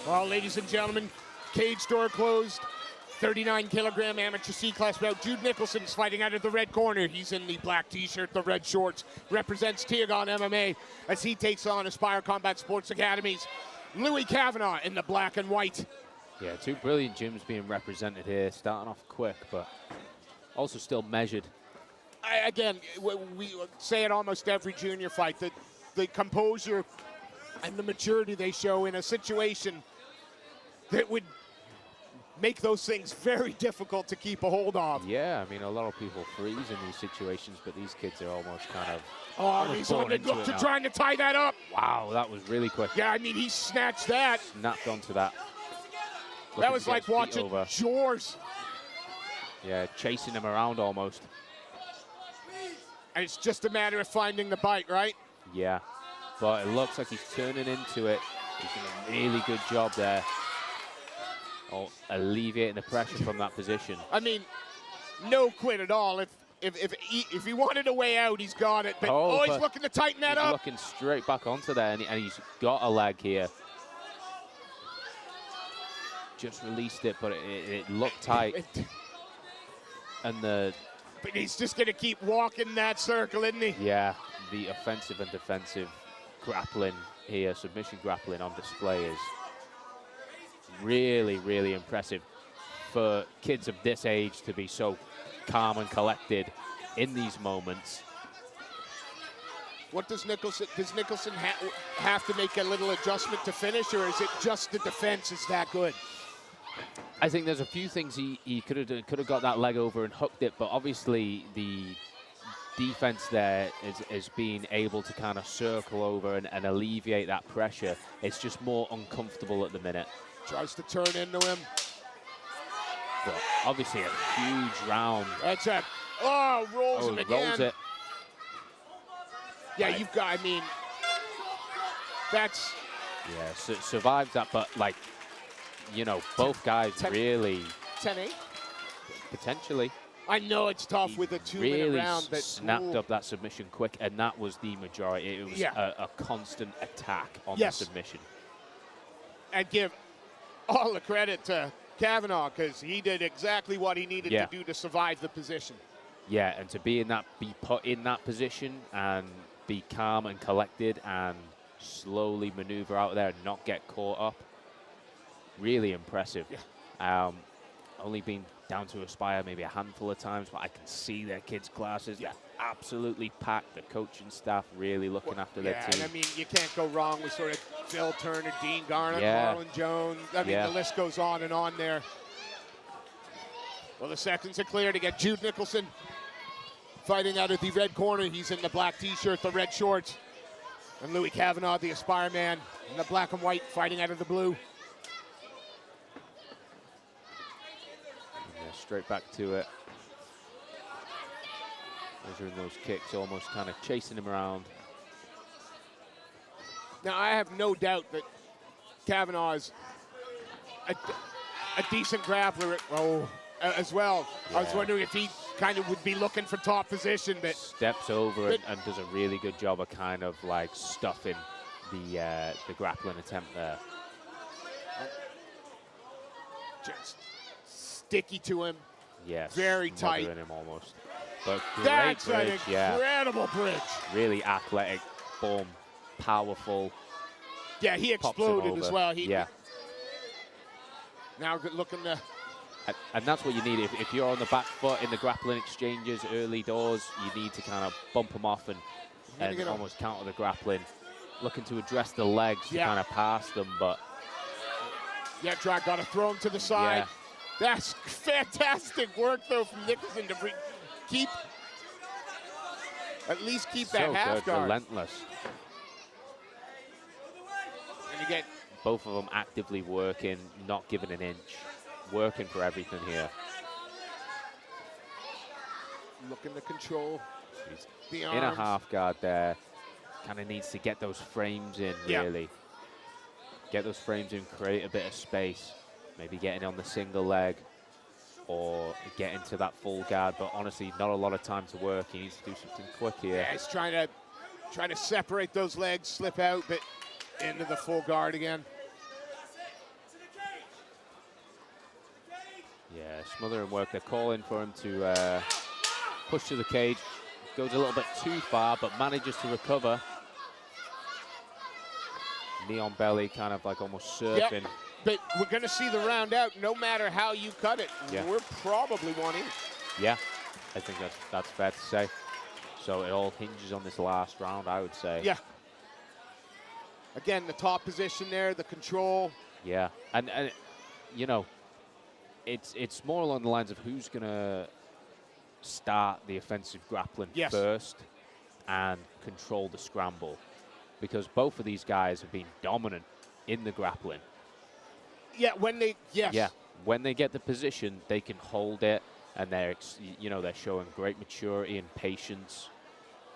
Well, ladies and gentlemen, cage door closed. 39-kilogram amateur C-class bout. Jude Knicholson's fighting out of the red corner. He's in the black t-shirt, the red shorts. Represents Tiagon MMA as he takes on Aspire Combat Sports Academies. Louie Cavanah in the black and white. Yeah, two brilliant gyms being represented here, starting off quick, but also still measured. Again, we say it almost every junior fight, that the composure and the maturity they show in a situation that would make those things very difficult to keep a hold of. Yeah, I mean, a lot of people freeze in these situations, but these kids are almost kind of... Oh, he's on the go to trying to tie that up. Wow, that was really quick. Yeah, I mean, he snatched that. Snapped onto that. That was like watching Jaws. Yeah, chasing him around almost. And it's just a matter of finding the bite, right? Yeah, but it looks like he's turning into it. He's doing a really good job there. Oh, alleviating the pressure from that position. I mean, no quit at all. If he wanted a way out, he's got it. But he's looking to tighten that up. Looking straight back onto there, and he's got a leg here. Just released it, but it looked tight. But he's just going to keep walking that circle, isn't he? Yeah, the offensive and defensive grappling here, submission grappling on display is really, really impressive for kids of this age to be so calm and collected in these moments. What does Nicholson have to make a little adjustment to finish, or is it just the defense is that good? I think there's a few things he could have done. Could have got that leg over and hooked it, but obviously the defense there is being able to kind of circle over and alleviate that pressure. It's just more uncomfortable at the minute. Tries to turn into him. But obviously a huge round. That's it. Oh, rolls him again. Rolls it. Yeah, you've got, I mean, that's... Yeah, survives that, but like, you know, both guys really... 10-8? Potentially. I know it's tough with a 2-minute round. Really snapped up that submission quick, and that was the majority. It was a constant attack on the submission. And give all the credit to Cavanah, because he did exactly what he needed to do to survive the position. Yeah, and to be put in that position and be calm and collected and slowly maneuver out there and not get caught up, really impressive. Yeah. Only been down to Aspire maybe a handful of times, but I can see their kids' classes. Yeah, absolutely packed. The coaching staff really looking after their team. And I mean, you can't go wrong with sort of Phil Turner, Dean Garnett, Marlon Jones. I mean, the list goes on and on there. Well, the seconds are clear to get Jude Knicholson fighting out of the red corner. He's in the black t-shirt, the red shorts. And Louie Cavanah, the Aspire man, in the black and white, fighting out of the blue. Straight back to it. Measuring those kicks, almost kind of chasing him around. Now, I have no doubt that Cavanah is a decent grappler as well. Yeah. I was wondering if he kind of would be looking for top position, but... Steps over and does a really good job of kind of like stuffing the grappling attempt there. Just sticky to him. Yes. Very tight. Him almost. But that's bridge, an incredible bridge. Really athletic, boom, powerful. Yeah, he exploded as well. Now looking to... And that's what you need. If you're on the back foot in the grappling exchanges, early doors, you need to kind of bump them off and almost counter the grappling. Looking to address the legs to kind of pass them, but... Yeah, Drag got to throw him to the side. Yeah. That's fantastic work, though, from Nicholson to at least keep that half guard. Relentless. And you get both of them actively working, not giving an inch, working for everything here. Looking to control the arms. In a half guard there. Kind of needs to get those frames in, really. Get those frames in, create a bit of space. Maybe getting on the single leg or get into that full guard, but honestly, not a lot of time to work. He needs to do something quick here. Yeah, he's trying to separate those legs, slip out, but into the full guard again. Yeah, smother and work. They're calling for him to push to the cage. Goes a little bit too far, but manages to recover. Knee on belly, kind of like almost surfing. Yep. But we're going to see the round out no matter how you cut it. Yeah. We're probably 1 inch. Yeah, I think that's fair to say. So it all hinges on this last round, I would say. Yeah. Again, the top position there, the control. Yeah, and you know, it's more along the lines of who's going to start the offensive grappling first and control the scramble. Because both of these guys have been dominant in the grappling. Yeah, when they, Yeah, when they get the position, they can hold it, and they're showing great maturity and patience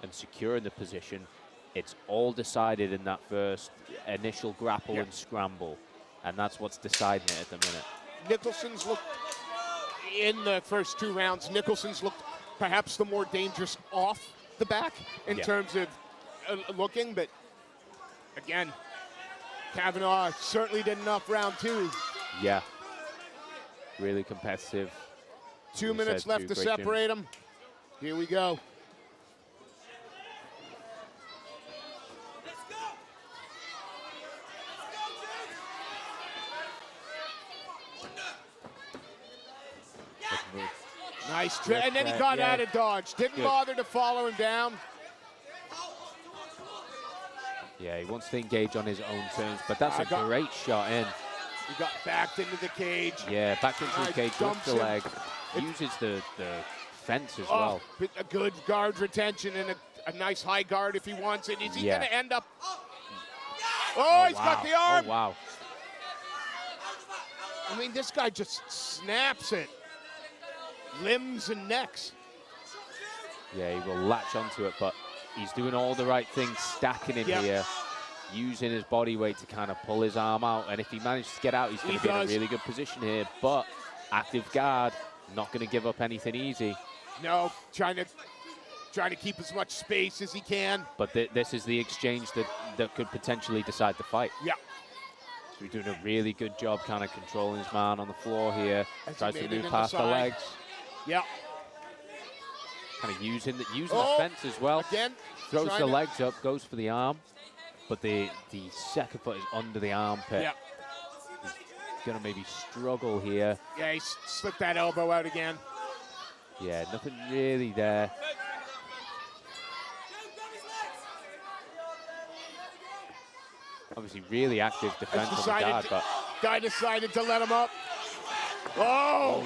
and securing the position. It's all decided in that first initial grapple and scramble, and that's what's deciding it at the minute. Nicholson's looked, in the first 2 rounds, Nicholson's looked perhaps the more dangerous off the back in terms of looking, but again, Cavanah certainly did enough round 2. Yeah, really competitive. 2 minutes left to separate them. Here we go. Nice trick, and then he got out of dodge. Didn't bother to follow him down. Yeah, he wants to engage on his own terms, but that's a great shot in. He got backed into the cage. Yeah, back into the cage with the leg. Uses the fence as well. A good guard retention and a nice high guard if he wants it. Is he going to end up? Oh, he's got the arm. Oh, wow. I mean, this guy just snaps it. Limbs and necks. Yeah, he will latch onto it, but he's doing all the right things, stacking him here, using his body weight to kind of pull his arm out. And if he manages to get out, he's going to be in a really good position here. But active guard, not going to give up anything easy. No, trying to keep as much space as he can. But this is the exchange that could potentially decide the fight. Yeah. So he's doing a really good job kind of controlling his man on the floor here. Tries to move past the legs. Yeah. Kind of using the fence as well. Again. Throws the legs up, goes for the arm. But the second foot is under the armpit. Yeah. He's going to maybe struggle here. Yeah, he slipped that elbow out again. Yeah, nothing really there. Obviously, really active defense on the guard, but guy decided to let him up. Oh!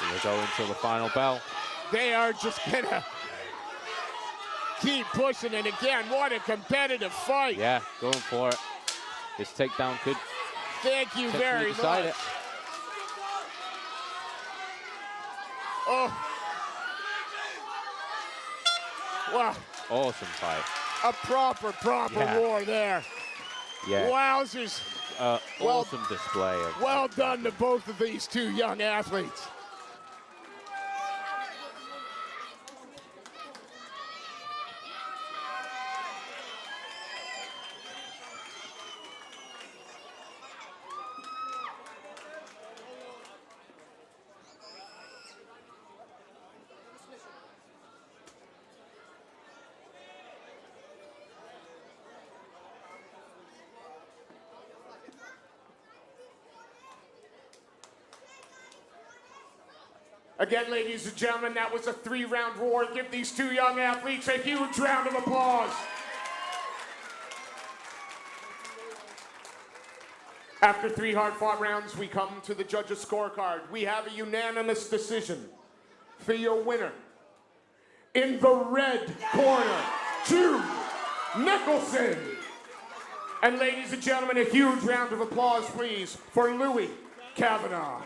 We'll go until the final bell. They are just gonna keep pushing, and again, what a competitive fight. Yeah, going for it. This takedown could. Thank you very much. It. Oh. Wow. Awesome fight. A proper war there. Yeah. Wowzers. Awesome display. Well done to both of these 2 young athletes. Again, ladies and gentlemen, that was a 3-round war. Give these 2 young athletes a huge round of applause. After 3 hard-fought rounds, we come to the judges' scorecard. We have a unanimous decision for your winner. In the red corner, Jude Knicholson. And ladies and gentlemen, a huge round of applause, please, for Louie Cavanah.